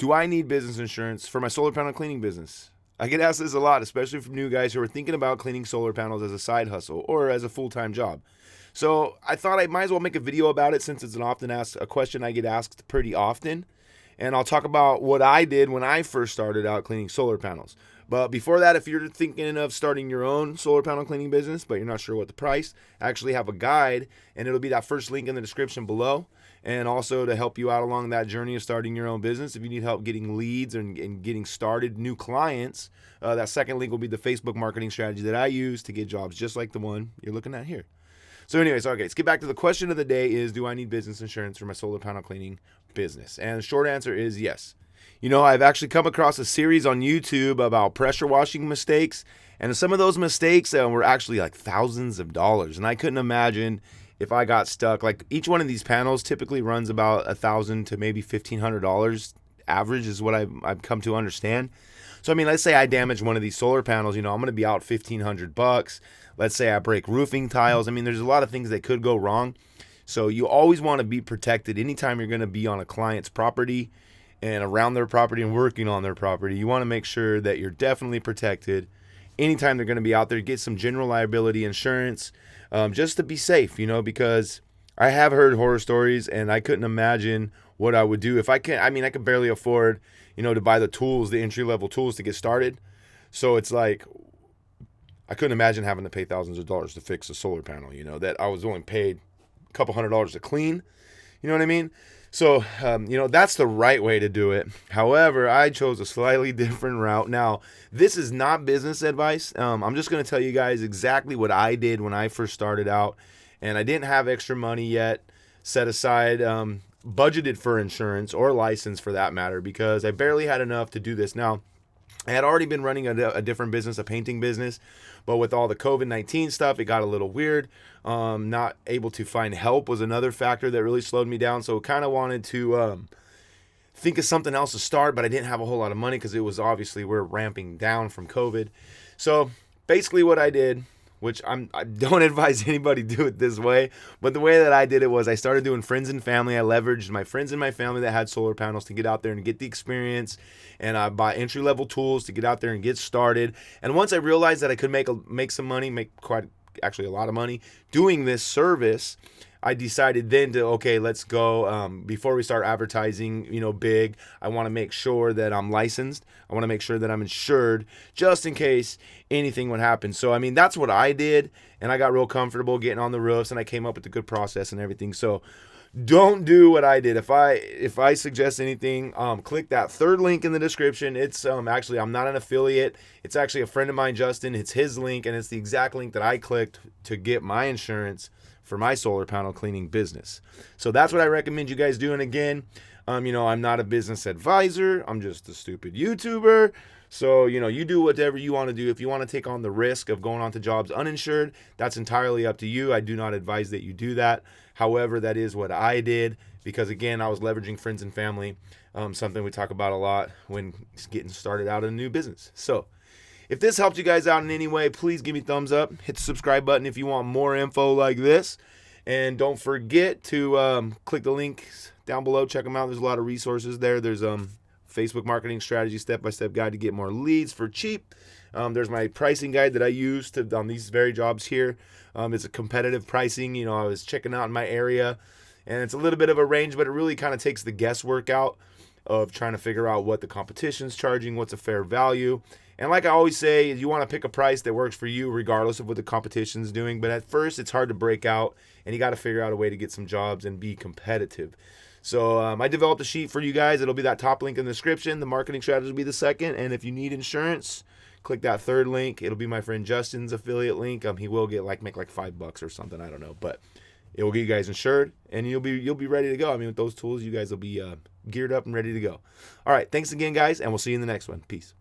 Do I need business insurance for my solar panel cleaning business? I get asked this a lot, especially from new guys who are thinking about cleaning solar panels as a side hustle or as a full-time job. So I thought I might as well make a video about it since it's a question I get asked pretty often. And I'll talk about what I did when I first started out cleaning solar panels. But before that, if you're thinking of starting your own solar panel cleaning business, but you're not sure what the price, I actually have a guide, and it'll be that first link in the description below. And also to help you out along that journey of starting your own business, if you need help getting leads and getting started, new clients, that second link will be the Facebook marketing strategy that I use to get jobs just like the one you're looking at here. So anyways, okay, let's get back to the question of the day is, do I need business insurance for my solar panel cleaning business? And the short answer is yes. You know, I've actually come across a series on YouTube about pressure washing mistakes, and some of those mistakes were actually like thousands of dollars, and I couldn't imagine if I got stuck. Like, each one of these panels typically runs about $1,000 to maybe $1,500 average is what I've come to understand. So I mean, let's say I damage one of these solar panels, you know, I'm going to be out $1,500. Let's say I break roofing tiles. I mean, there's a lot of things that could go wrong. So you always want to be protected anytime you're going to be on a client's property and around their property and working on their property. You want to make sure that you're definitely protected anytime they're going to be out there. Get some general liability insurance, just to be safe, you know, because I have heard horror stories and I couldn't imagine what I would do if I could barely afford, you know, to buy the tools, the entry-level tools to get started. So it's like, I couldn't imagine having to pay thousands of dollars to fix a solar panel, you know, that I was only paid a couple $100s to clean. You know what I mean? So, you know, that's the right way to do it. However, I chose a slightly different route. Now, this is not business advice. I'm just going to tell you guys exactly what I did when I first started out. And I didn't have extra money yet set aside, budgeted for insurance or license for that matter, because I barely had enough to do this. Now, I had already been running a different business, a painting business, but with all the COVID-19 stuff, it got a little weird. Not able to find help was another factor that really slowed me down. So kind of wanted to think of something else to start, but I didn't have a whole lot of money because it was obviously we're ramping down from COVID. So basically what I did, which I don't advise anybody do it this way, but the way that I did it was I started doing friends and family. I leveraged my friends and my family that had solar panels to get out there and get the experience, and I bought entry-level tools to get out there and get started. And once I realized that I could make some money, make quite actually a lot of money doing this service, I decided then to, okay, let's go. Before we start advertising, you know, big, I want to make sure that I'm licensed. I want to make sure that I'm insured just in case anything would happen. So, I mean, that's what I did, and I got real comfortable getting on the roofs, and I came up with a good process and everything. So don't do what I did. If I suggest anything, click that third link in the description. It's actually, I'm not an affiliate. It's actually a friend of mine, Justin. It's his link, and it's the exact link that I clicked to get my insurance for my solar panel cleaning business. So that's what I recommend you guys do. And again, you know, I'm not a business advisor. I'm just a stupid YouTuber. So, you know, you do whatever you want to do. If you want to take on the risk of going on to jobs uninsured, that's entirely up to you. I do not advise that you do that. However, that is what I did because, again, I was leveraging friends and family, something we talk about a lot when getting started out in a new business. So if this helped you guys out in any way, please give me a thumbs up. Hit the subscribe button if you want more info like this. And don't forget to click the links down below. Check them out. There's a lot of resources there. There's Facebook marketing strategy step-by-step guide to get more leads for cheap. There's my pricing guide that I use on these very jobs here. It's a competitive pricing. You know, I was checking out in my area, and it's a little bit of a range, but it really kind of takes the guesswork out of trying to figure out what the competition's charging, what's a fair value. And like I always say, you want to pick a price that works for you regardless of what the competition's doing. But at first, it's hard to break out, and you got to figure out a way to get some jobs and be competitive. So I developed a sheet for you guys. It'll be that top link in the description. The marketing strategy will be the second. And if you need insurance, click that third link. It'll be my friend Justin's affiliate link. He will make like $5 or something. I don't know, but it will get you guys insured, and you'll be ready to go. I mean, with those tools, you guys will be geared up and ready to go. All right, thanks again, guys, and we'll see you in the next one. Peace.